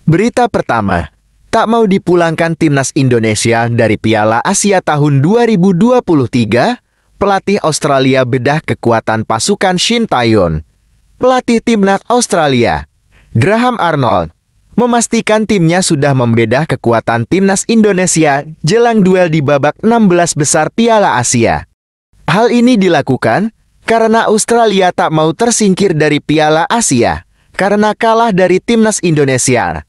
Berita pertama, tak mau dipulangkan timnas Indonesia dari Piala Asia tahun 2023, pelatih Australia bedah kekuatan pasukan Shin Tae-yong. Pelatih timnas Australia, Graham Arnold, memastikan timnya sudah membedah kekuatan timnas Indonesia jelang duel di babak 16 besar Piala Asia. Hal ini dilakukan karena Australia tak mau tersingkir dari Piala Asia karena kalah dari timnas Indonesia.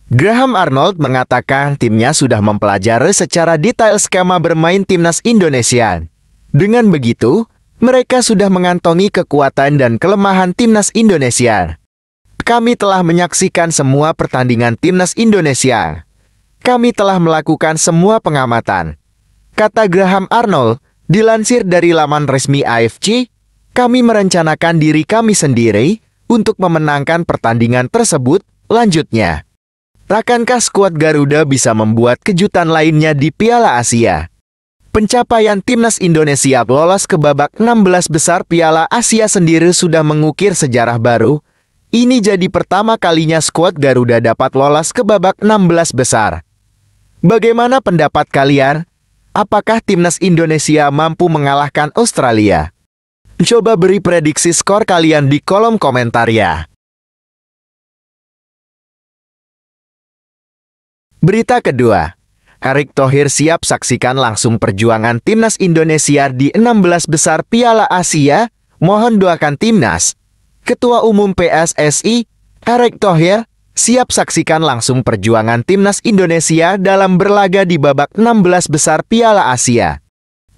Graham Arnold mengatakan timnya sudah mempelajari secara detail skema bermain timnas Indonesia. Dengan begitu, mereka sudah mengantongi kekuatan dan kelemahan timnas Indonesia. Kami telah menyaksikan semua pertandingan timnas Indonesia. Kami telah melakukan semua pengamatan, kata Graham Arnold, dilansir dari laman resmi AFC. Kami merencanakan diri kami sendiri untuk memenangkan pertandingan tersebut, lanjutnya. Akankah skuad Garuda bisa membuat kejutan lainnya di Piala Asia? Pencapaian timnas Indonesia lolos ke babak 16 besar Piala Asia sendiri sudah mengukir sejarah baru. Ini jadi pertama kalinya skuad Garuda dapat lolos ke babak 16 besar. Bagaimana pendapat kalian? Apakah timnas Indonesia mampu mengalahkan Australia? Coba beri prediksi skor kalian di kolom komentar ya. Berita kedua, Erick Thohir siap saksikan langsung perjuangan timnas Indonesia di 16 besar Piala Asia, mohon doakan timnas. Ketua Umum PSSI, Erick Thohir, siap saksikan langsung perjuangan timnas Indonesia dalam berlaga di babak 16 besar Piala Asia.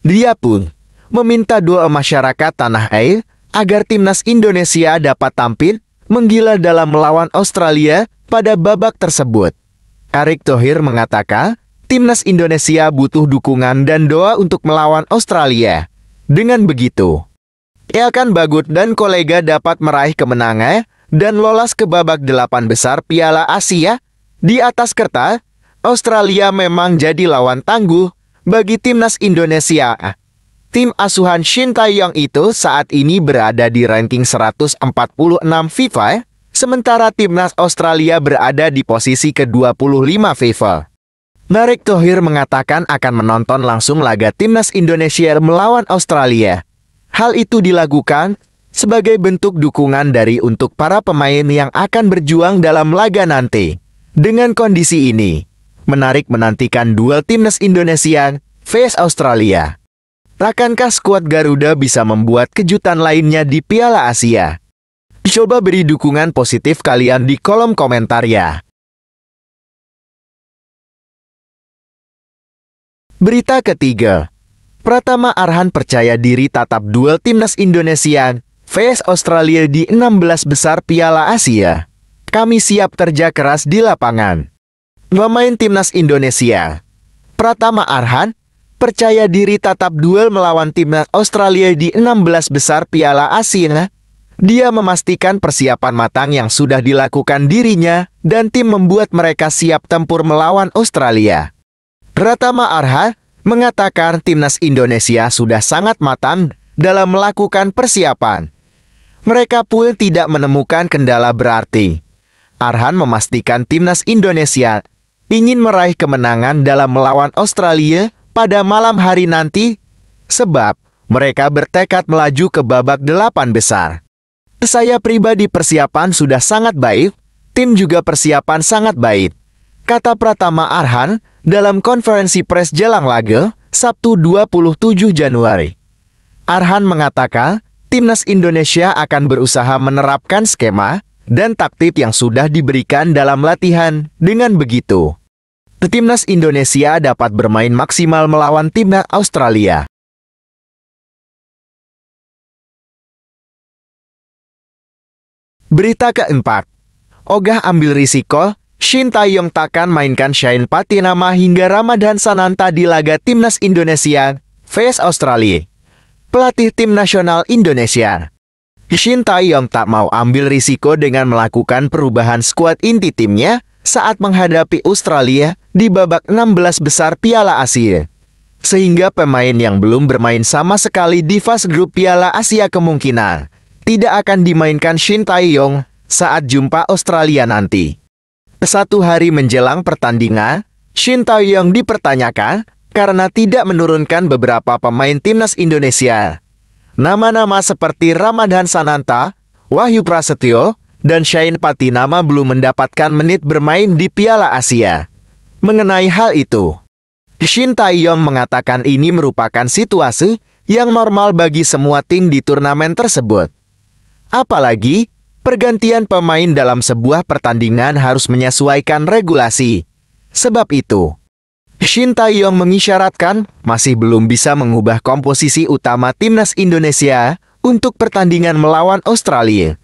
Dia pun meminta doa masyarakat tanah air agar timnas Indonesia dapat tampil menggila dalam melawan Australia pada babak tersebut. Erick Thohir mengatakan, timnas Indonesia butuh dukungan dan doa untuk melawan Australia. Dengan begitu, Elkan Bagot dan kolega dapat meraih kemenangan dan lolos ke babak 8 besar Piala Asia. Di atas kertas, Australia memang jadi lawan tangguh bagi timnas Indonesia. Tim asuhan Shin Tae-yong itu saat ini berada di ranking 146 FIFA, sementara timnas Australia berada di posisi ke-25 FIFA. Erick Thohir mengatakan akan menonton langsung laga timnas Indonesia melawan Australia. Hal itu dilakukan sebagai bentuk dukungan untuk para pemain yang akan berjuang dalam laga nanti. Dengan kondisi ini, menarik menantikan duel timnas Indonesia vs Australia. Akankah skuad Garuda bisa membuat kejutan lainnya di Piala Asia? Coba beri dukungan positif kalian di kolom komentar ya. Berita ketiga, Pratama Arhan percaya diri tatap duel timnas Indonesia vs Australia di 16 besar Piala Asia. Kami siap kerja keras di lapangan. Pemain timnas Indonesia, Pratama Arhan, percaya diri tatap duel melawan timnas Australia di 16 besar Piala Asia. Dia memastikan persiapan matang yang sudah dilakukan dirinya dan tim membuat mereka siap tempur melawan Australia. Pratama Arhan mengatakan timnas Indonesia sudah sangat matang dalam melakukan persiapan. Mereka pun tidak menemukan kendala berarti. Arhan memastikan timnas Indonesia ingin meraih kemenangan dalam melawan Australia pada malam hari nanti, sebab mereka bertekad melaju ke babak 8 besar. Saya pribadi persiapan sudah sangat baik, tim juga persiapan sangat baik, kata Pratama Arhan dalam konferensi pers jelang laga, Sabtu 27 Januari. Arhan mengatakan, timnas Indonesia akan berusaha menerapkan skema dan taktik yang sudah diberikan dalam latihan. Dengan begitu, timnas Indonesia dapat bermain maksimal melawan timnas Australia. Berita keempat, ogah ambil risiko, Shin Tae-yong takkan mainkan Shane Patinama hingga Ramadan Sananta di laga timnas Indonesia vs Australia. Pelatih tim nasional Indonesia, Shin Tae-yong tak mau ambil risiko dengan melakukan perubahan skuad inti timnya saat menghadapi Australia di babak 16 besar Piala Asia. Sehingga pemain yang belum bermain sama sekali di fase grup Piala Asia kemungkinan tidak akan dimainkan Shin Tae-yong saat jumpa Australia nanti. 1 hari menjelang pertandingan, Shin Tae-yong dipertanyakan karena tidak menurunkan beberapa pemain timnas Indonesia. Nama-nama seperti Ramadhan Sananta, Wahyu Prasetyo, dan Shane Patinama belum mendapatkan menit bermain di Piala Asia. Mengenai hal itu, Shin Tae-yong mengatakan ini merupakan situasi yang normal bagi semua tim di turnamen tersebut. Apalagi, pergantian pemain dalam sebuah pertandingan harus menyesuaikan regulasi. Sebab itu, Shin Tae-yong mengisyaratkan masih belum bisa mengubah komposisi utama timnas Indonesia untuk pertandingan melawan Australia.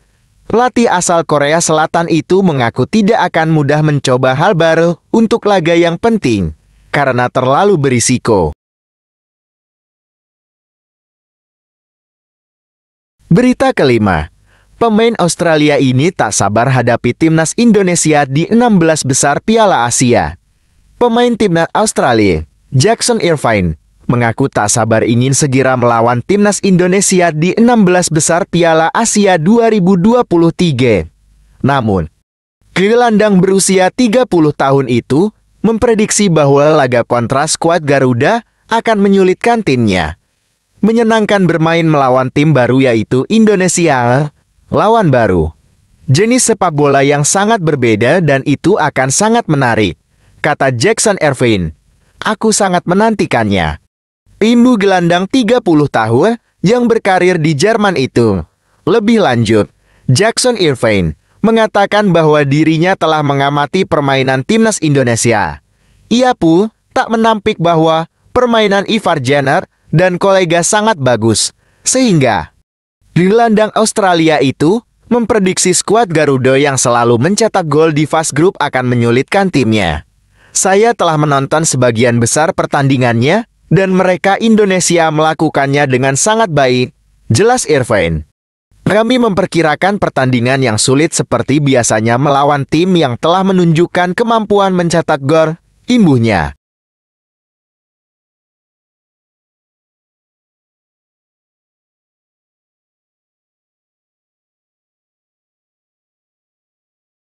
Pelatih asal Korea Selatan itu mengaku tidak akan mudah mencoba hal baru untuk laga yang penting, karena terlalu berisiko. Berita kelima, pemain Australia ini tak sabar hadapi timnas Indonesia di 16 besar Piala Asia. Pemain timnas Australia, Jackson Irvine, mengaku tak sabar ingin segera melawan timnas Indonesia di 16 besar Piala Asia 2023. Namun, gelandang berusia 30 tahun itu memprediksi bahwa laga kontra skuad Garuda akan menyulitkan timnya. Menyenangkan bermain melawan tim baru yaitu Indonesia, lawan baru. Jenis sepak bola yang sangat berbeda dan itu akan sangat menarik, kata Jackson Irvine. Aku sangat menantikannya. Imbu gelandang 30 tahun yang berkarir di Jerman itu. Lebih lanjut, Jackson Irvine mengatakan bahwa dirinya telah mengamati permainan timnas Indonesia. Ia pun tak menampik bahwa permainan Ivar Jenner dan kolega sangat bagus, sehingga gelandang Australia itu memprediksi skuad Garuda yang selalu mencetak gol di fase grup akan menyulitkan timnya. Saya telah menonton sebagian besar pertandingannya, dan mereka Indonesia melakukannya dengan sangat baik, jelas Irvine. Kami memperkirakan pertandingan yang sulit seperti biasanya melawan tim yang telah menunjukkan kemampuan mencetak gol, imbuhnya.